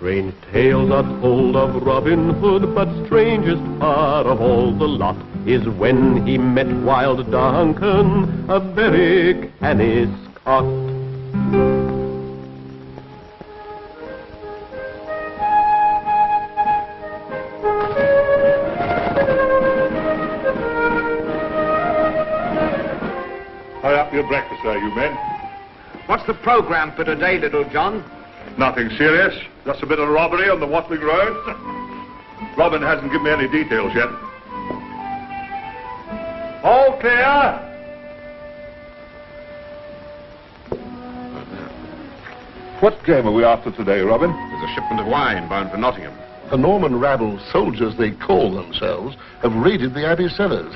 Strange tales are told of Robin Hood, but strangest part of all the lot is when he met wild Duncan, a very canny Scot. Hurry up your breakfast there, you men. What's the program for today, Little John? Nothing serious. Just a bit of robbery on the Watling Road. Robin hasn't given me any details yet. All clear? What game are we after today, Robin? There's a shipment of wine bound for Nottingham. The Norman rabble, soldiers they call themselves, have raided the Abbey cellars.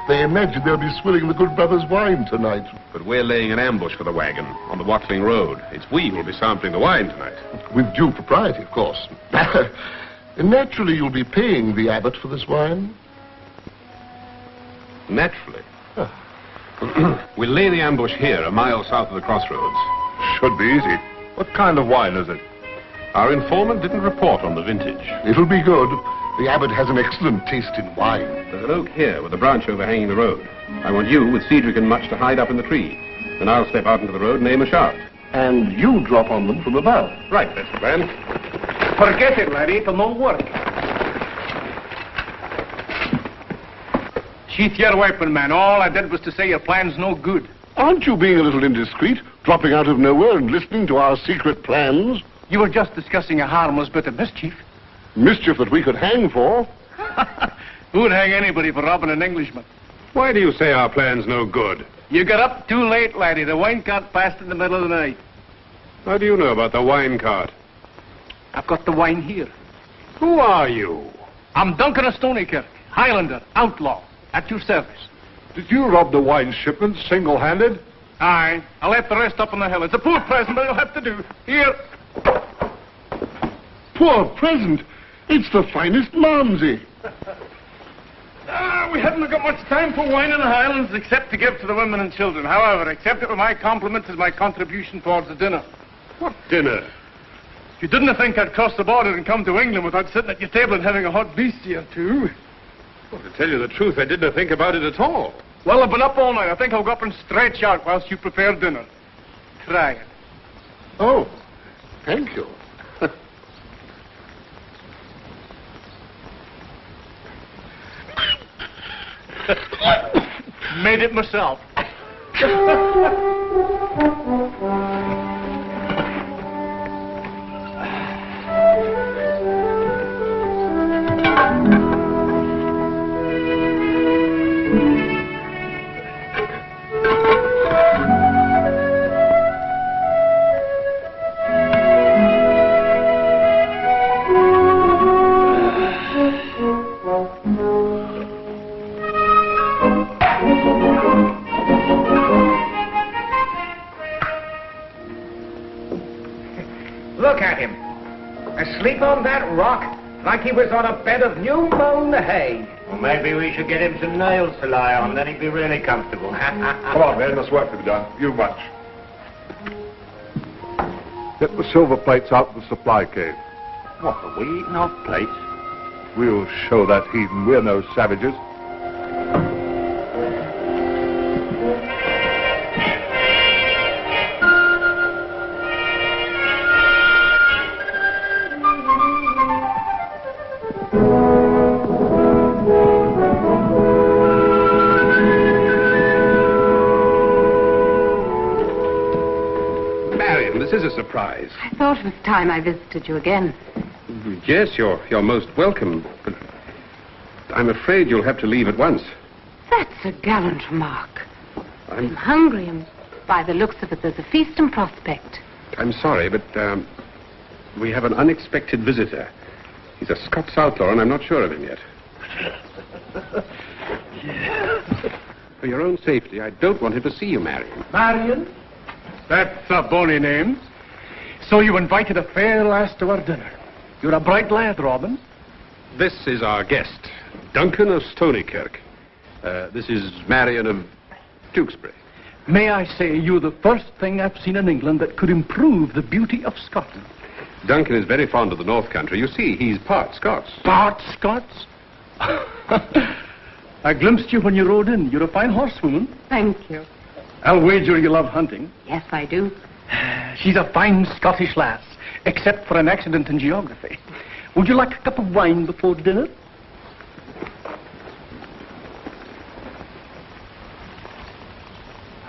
They imagine they'll be swilling the good brother's wine tonight. But we're laying an ambush for the wagon on the Watling Road. It's we who'll be sampling the wine tonight. With due propriety, of course. Naturally, you'll be paying the abbot for this wine. Naturally. We'll lay the ambush here, a mile south of the crossroads. Should be easy. What kind of wine is it? Our informant didn't report on the vintage. It'll be good. The abbot has an excellent taste in wine. There's an oak here with a branch overhanging the road. I want you, with Cedric and Much, to hide up in the tree. Then I'll step out into the road and aim a shaft. And you drop on them from above. Right, that's the plan. Forget it, laddie. It'll no work. Sheath your weapon, man. All I did was to say your plan's no good. Aren't you being a little indiscreet, dropping out of nowhere and listening to our secret plans? You were just discussing a harmless bit of mischief. Mischief that we could hang for. Who'd hang anybody for robbing an Englishman? Why do you say our plan's no good? You got up too late, laddie. The wine cart passed in the middle of the night. How do you know about the wine cart? I've got the wine here. Who are you? I'm Duncan of Stonykirk, Highlander, outlaw, at your service. Did you rob the wine shipment single-handed? Aye. I left the rest up on the hill. It's a poor present, but it'll have to do. Here. Poor present. It's the finest Malmsey. We haven't got much time for wine in the Highlands except to give to the women and children. However, accept it with my compliments as my contribution towards the dinner. What dinner? You didn't think I'd cross the border and come to England without sitting at your table and having a hot beastie or two. Well, to tell you the truth, I didn't think about it at all. Well, I've been up all night. I think I'll go up and stretch out whilst you prepare dinner. Try it. Oh, thank you. Made it myself. Look at him. Asleep on that rock like he was on a bed of new-mown hay. Well, maybe we should get him some nails to lie on, then he'd be really comfortable. Come on, men, there's work to be done. You Much. Get the silver plates out of the supply cave. What, are we eating off plates? We'll show that heathen we're no savages. This is a surprise. I thought it was time I visited you again. Yes, you're most welcome, but I'm afraid you'll have to leave at once. That's a gallant remark. I'm hungry, and by the looks of it, there's a feast in prospect. I'm sorry, but we have an unexpected visitor. He's a Scots outlaw, and I'm not sure of him yet. For your own safety, I don't want him to see you, Marion. Marion? That's a bonny name. So you invited a fair lass to our dinner. You're a bright lad, Robin. This is our guest, Duncan of Stonykirk. This is Marion of Tewkesbury. May I say you're the first thing I've seen in England that could improve the beauty of Scotland. Duncan is very fond of the North Country. You see, he's part Scots. Part Scots? I glimpsed you when you rode in. You're a fine horsewoman. Thank you. I'll wager you love hunting. Yes, I do. She's a fine Scottish lass, except for an accident in geography. Would you like a cup of wine before dinner?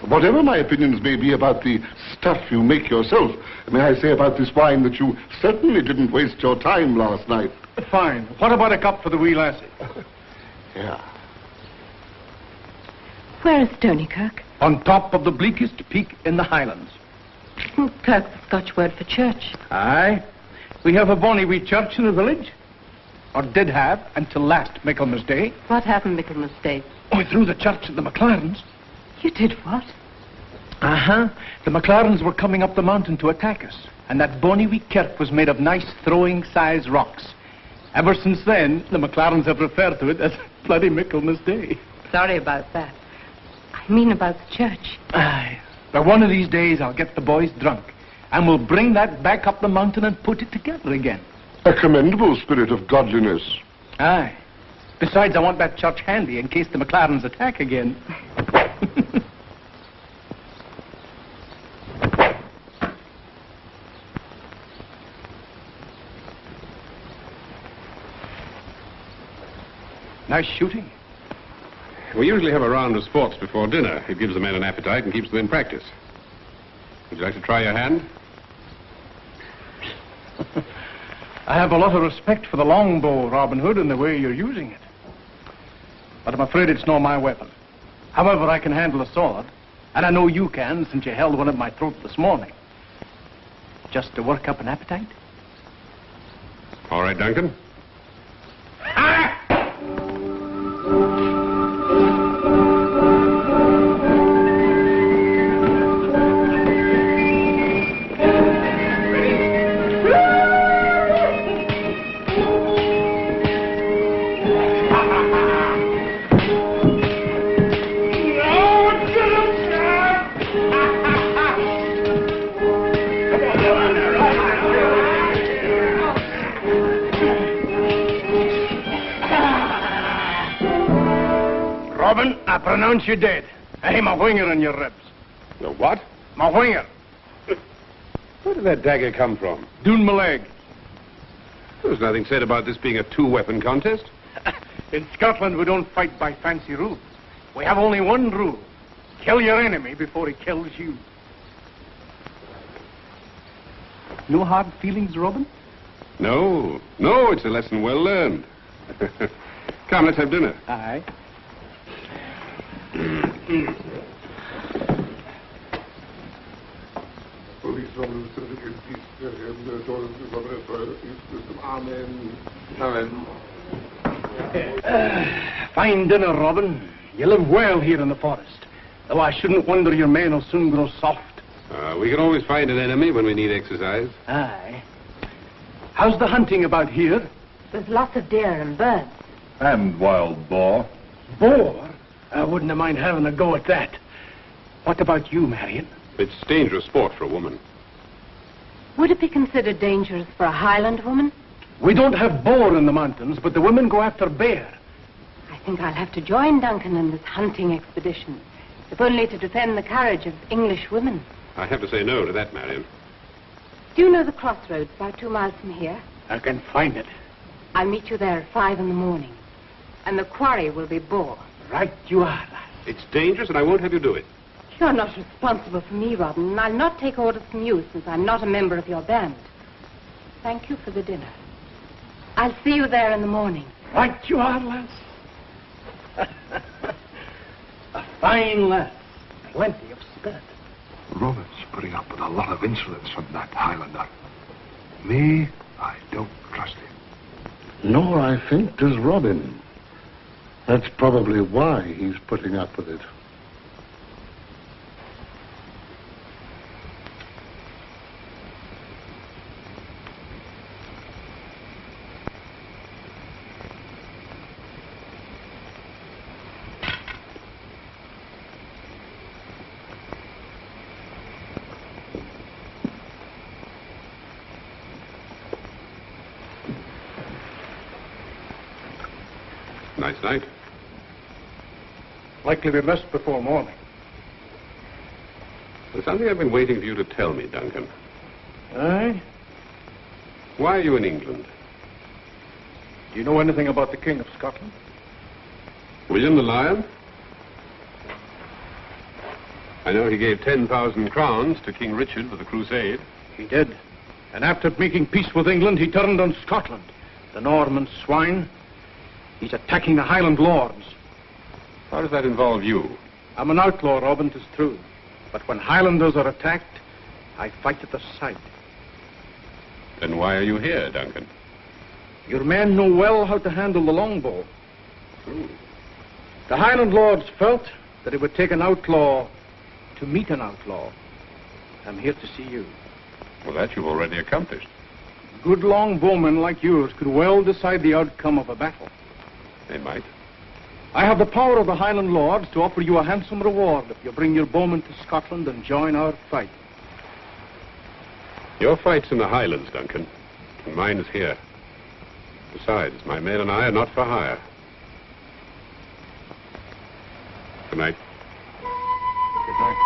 Whatever my opinions may be about the stuff you make yourself, may I say about this wine that you certainly didn't waste your time last night. Fine. What about a cup for the wee lassie? Yeah. Where is Stonykirk? On top of the bleakest peak in the Highlands. Kirk's a Scotch word for church. Aye. We have a bonny wee church in the village. Or did have, until last Michaelmas Day. What happened Michaelmas Day? We threw the church at the McLarens. You did what? Uh-huh. The McLarens were coming up the mountain to attack us. And that bonny wee kirk was made of nice throwing-size rocks. Ever since then, the McLarens have referred to it as bloody Michaelmas Day. Sorry about that. I mean about the church. Aye. But one of these days I'll get the boys drunk. And we'll bring that back up the mountain and put it together again. A commendable spirit of godliness. Aye. Besides, I want that church handy in case the McLarens attack again. Nice shooting. We usually have a round of sports before dinner. It gives the men an appetite and keeps them in practice. Would you like to try your hand? I have a lot of respect for the longbow, Robin Hood, and the way you're using it. But I'm afraid it's not my weapon. However, I can handle a sword. And I know you can, since you held one at my throat this morning. Just to work up an appetite? All right, Duncan. Robin, I pronounce you dead. Hey, my whinger in your ribs. The what? My whinger. Where did that dagger come from? Doon my leg. There was nothing said about this being a two-weapon contest. In Scotland, we don't fight by fancy rules. We have only one rule. Kill your enemy before he kills you. No hard feelings, Robin? No, it's a lesson well learned. Come, let's have dinner. Aye. Fine dinner, Robin. You live well here in the forest. Though I shouldn't wonder your men will soon grow soft. We can always find an enemy when we need exercise. Aye. How's the hunting about here? There's lots of deer and birds. And wild boar. Boar? I wouldn't have mind having a go at that. What about you, Marion? It's dangerous sport for a woman. Would it be considered dangerous for a Highland woman? We don't have boar in the mountains, but the women go after bear. I think I'll have to join Duncan in this hunting expedition, if only to defend the courage of English women. I have to say no to that, Marion. Do you know the crossroads about 2 miles from here? I can find it. I'll meet you there at 5 in the morning. And the quarry will be boar. Right you are, lass. It's dangerous, and I won't have you do it. You're not responsible for me, Robin, and I'll not take orders from you since I'm not a member of your band. Thank you for the dinner. I'll see you there in the morning. Right you are, lass. A fine lass. Plenty of spirit. Robin's putting up with a lot of insolence from that Highlander. Me, I don't trust him. Nor, I think, does Robin. That's probably why he's putting up with it. Nice night. Likely we rest before morning. There's something I've been waiting for you to tell me, Duncan. Aye? Why are you in England? Do you know anything about the King of Scotland? William the Lion? I know he gave 10,000 crowns to King Richard for the crusade. He did. And after making peace with England, he turned on Scotland. The Norman swine. He's attacking the Highland lords. How does that involve you? I'm an outlaw, Robin, 'tis true. But when Highlanders are attacked, I fight at the side. Then why are you here, Duncan? Your men know well how to handle the longbow. True. The Highland lords felt that it would take an outlaw to meet an outlaw. I'm here to see you. Well, that you've already accomplished. Good longbowmen like yours could well decide the outcome of a battle. They might. I have the power of the Highland lords to offer you a handsome reward if you bring your bowmen to Scotland and join our fight. Your fight's in the Highlands, Duncan, and mine is here. Besides, my men and I are not for hire. Good night. Good night.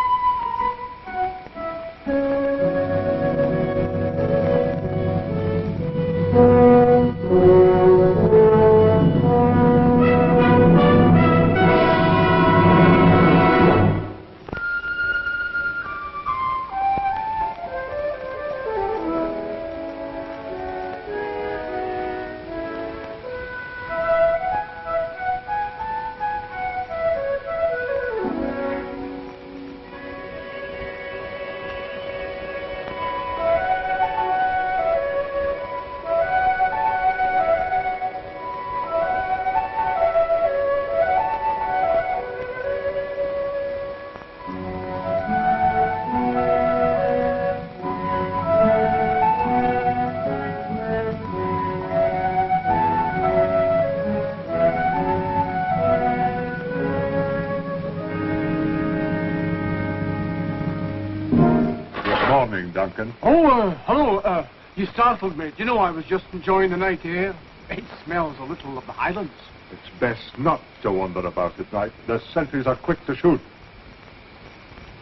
Duncan. Oh, hello. You startled me. Do you know I was just enjoying the night air? It smells a little of the Highlands. It's best not to wander about at night. The sentries are quick to shoot.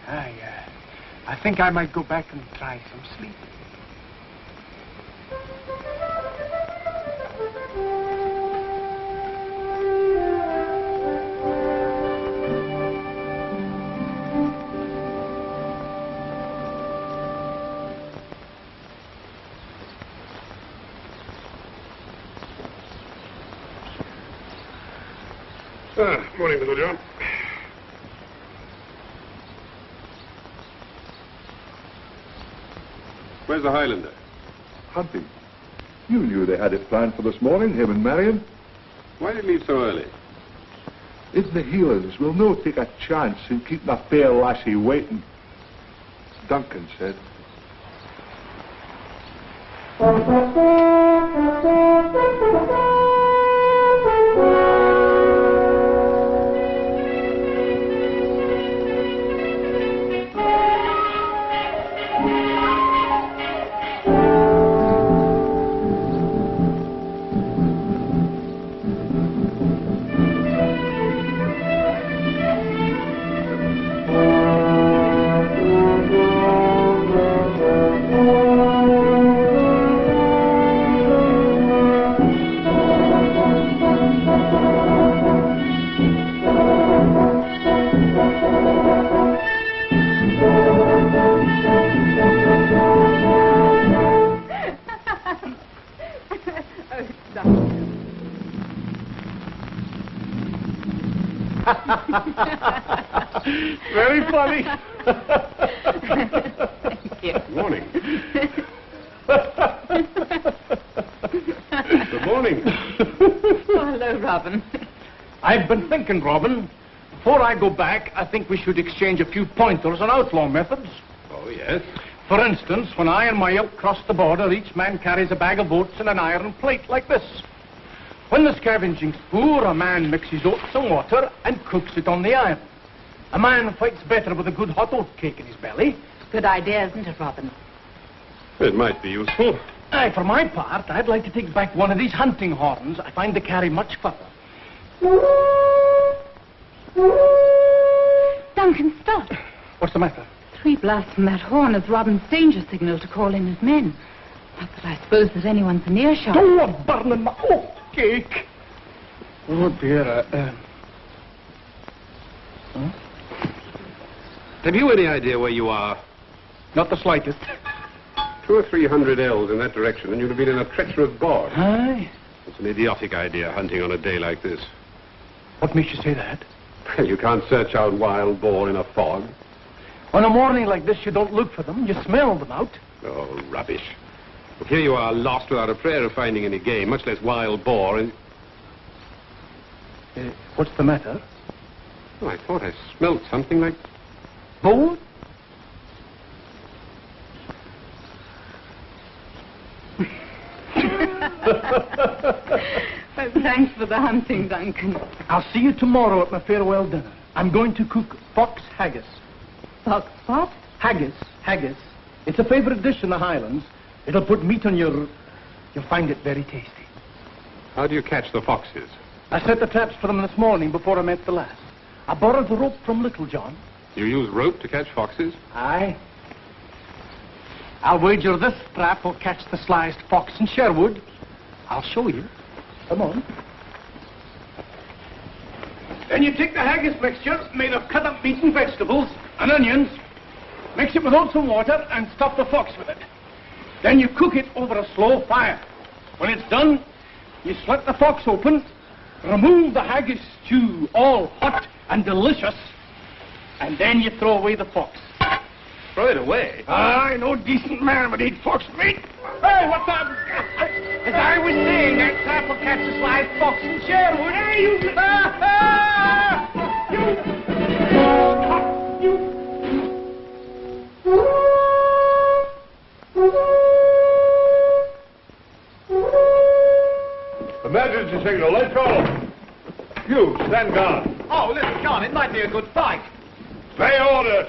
I think I might go back and try some sleep. Morning, Little John. Where's the Highlander? Hunting. You knew they had it planned for this morning, him and Marion. Why did he leave so early? In the Highlands, we'll no take a chance in keeping a fair lassie waiting. Duncan said. Very funny. Thank you. Good morning. Good morning. Oh, hello, Robin. I've been thinking, Robin. Before I go back, I think we should exchange a few pointers on outlaw methods. Oh, yes. For instance, when I and my ilk cross the border, each man carries a bag of oats and an iron plate like this. When the scavenging's poor, a man mixes oats and water and cooks it on the iron. A man fights better with a good hot oat cake in his belly. Good idea, isn't it, Robin? It might be useful. Aye, for my part, I'd like to take back one of these hunting horns. I find they carry much further. Duncan, stop. What's the matter? 3 blasts from that horn is Robin's danger signal to call in his men. Not that I suppose there's anyone's in earshot. Oh, a burning my... Oh, cake. Oh, dear. Huh? Have you any idea where you are? Not the slightest. 200 or 300 ells in that direction, and you'd have been in a treacherous bog. Aye. It's an idiotic idea, hunting on a day like this. What makes you say that? Well, you can't search out wild boar in a fog. On a morning like this, you don't look for them. You smell them out. Oh, rubbish. But here you are, lost without a prayer of finding any game, much less wild boar, and... What's the matter? Oh, I thought I smelled something like... Boar? Well, thanks for the hunting, Duncan. I'll see you tomorrow at my farewell dinner. I'm going to cook fox haggis. Fox what? Haggis. Haggis. It's a favorite dish in the Highlands. It'll put meat on your... You'll find it very tasty. How do you catch the foxes? I set the traps for them this morning before I met the lass. I borrowed the rope from Little John. You use rope to catch foxes? Aye. I'll wager this trap will catch the slyest fox in Sherwood. I'll show you. Come on. Then you take the haggis mixture made of cut up meat and vegetables and onions, mix it with oats and water, and stuff the fox with it. Then you cook it over a slow fire. When it's done, you slit the fox open, remove the haggis stew, all hot and delicious, and then you throw away the fox. Throw it away? Aye, no decent man would eat fox meat. Hey, what's up? As I was saying, that trap will catch the sly fox in Sherwood. Hey, you... Emergency signal, let's go. You, stand guard. Oh, Little John, it might be a good fight. Obey orders.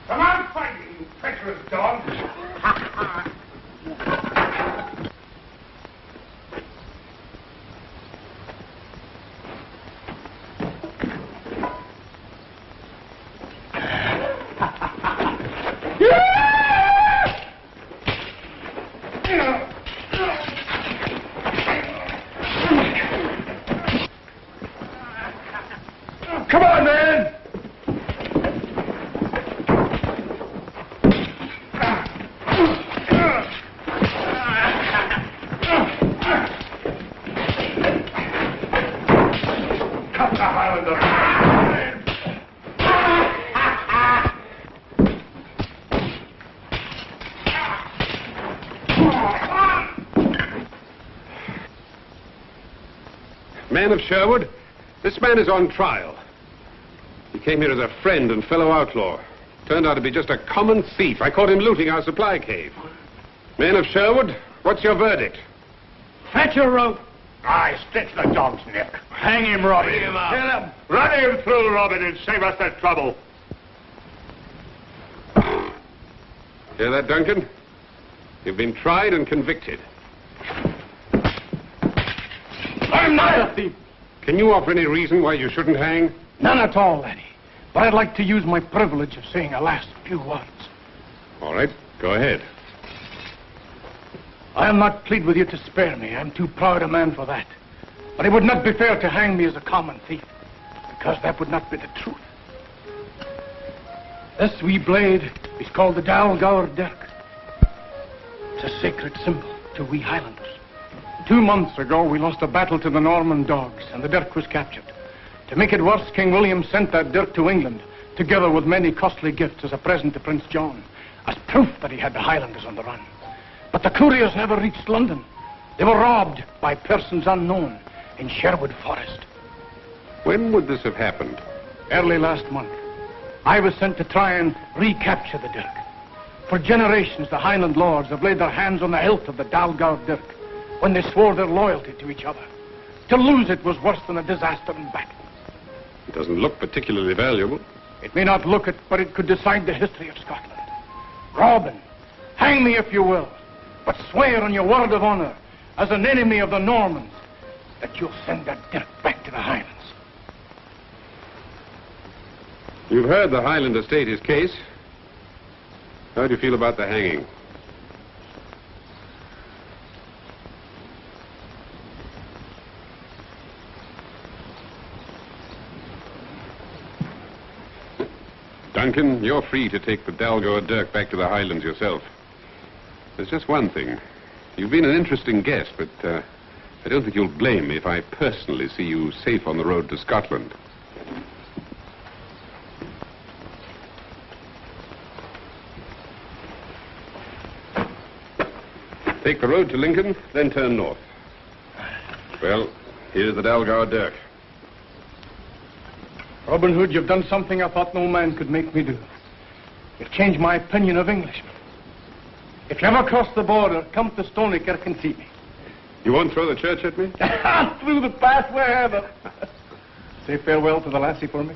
Come on, fight me, you treacherous dog. Come on, man. Man of Sherwood, this man is on trial. He came here as a friend and fellow outlaw. Turned out to be just a common thief. I caught him looting our supply cave. Man of Sherwood, what's your verdict? Fetch a rope. Aye, stitch the dog's neck. Hang him, Robin. Bring him up. Kill him. Run him through, Robin, and save us the trouble. Hear that, Duncan? You've been tried and convicted. I'm not a thief. Can you offer any reason why you shouldn't hang? None at all, laddie. But I'd like to use my privilege of saying a last few words. All right, go ahead. I am not plead with you to spare me. I'm too proud a man for that. But it would not be fair to hang me as a common thief, because that would not be the truth. This wee blade is called the Dalgour Dirk. It's a sacred symbol to we Highlanders. 2 months ago, we lost a battle to the Norman dogs, and the dirk was captured. To make it worse, King William sent that dirk to England, together with many costly gifts as a present to Prince John, as proof that he had the Highlanders on the run. But the couriers never reached London. They were robbed by persons unknown in Sherwood Forest. When would this have happened? Early last month, I was sent to try and recapture the dirk. For generations, the Highland lords have laid their hands on the hilt of the Dalgour dirk when they swore their loyalty to each other. To lose it was worse than a disaster in battle. It doesn't look particularly valuable. It may not look it, but it could decide the history of Scotland. Robin, hang me if you will, but swear on your word of honor, as an enemy of the Normans, that you'll send that dirk back to the Highlands. You've heard the Highlander state his case. How do you feel about the hanging? Duncan, you're free to take the Dalgour dirk back to the Highlands yourself. There's just one thing. You've been an interesting guest, but I don't think you'll blame me if I personally see you safe on the road to Scotland. Take the road to Lincoln, then turn north. Well, here's the Dalgour dirk. Robin Hood, you've done something I thought no man could make me do. You've changed my opinion of Englishmen. If you ever cross the border, come to Stonykirk and see me. You won't throw the church at me? Through the path wherever. Say farewell to the lassie for me.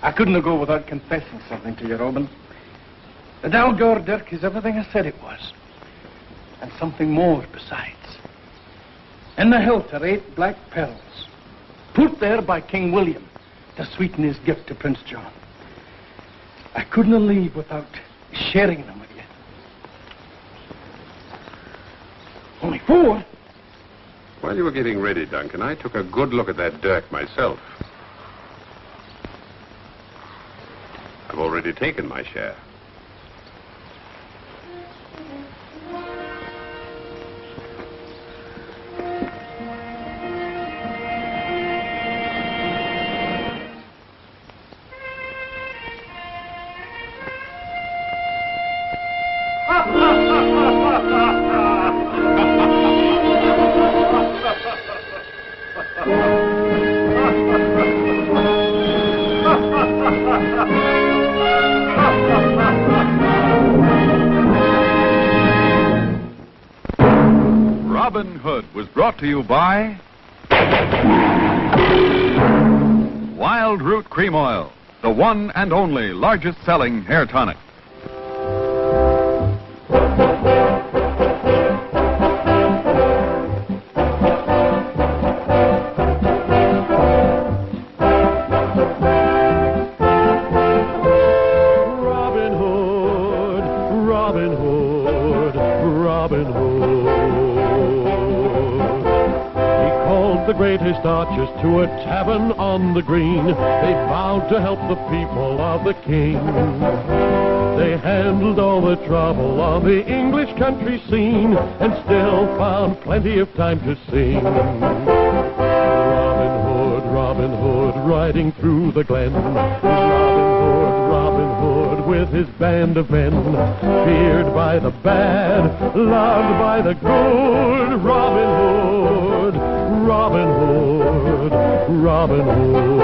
I couldn't go without confessing something to you, Robin. The Dalgour dirk is everything I said it was. And something more besides. In the hilt are 8 black pearls, put there by King William to sweeten his gift to Prince John. I couldn't leave without sharing them with you. Only 4? While you were getting ready, Duncan, I took a good look at that dirk myself. I've already taken my share. Robin Hood was brought to you by Wild Root Cream Oil, the one and only largest selling hair tonic. Robin Hood, Robin Hood, Robin Hood. He called the greatest archers to a tavern on the green. They vowed to help the people of the king. They handled all the trouble on the English country scene and still found plenty of time to sing. Robin Hood, riding through the glen. Robin Hood, Robin Hood. rode with his band of men, feared by the bad, loved by the good. Robin Hood, Robin Hood, Robin Hood.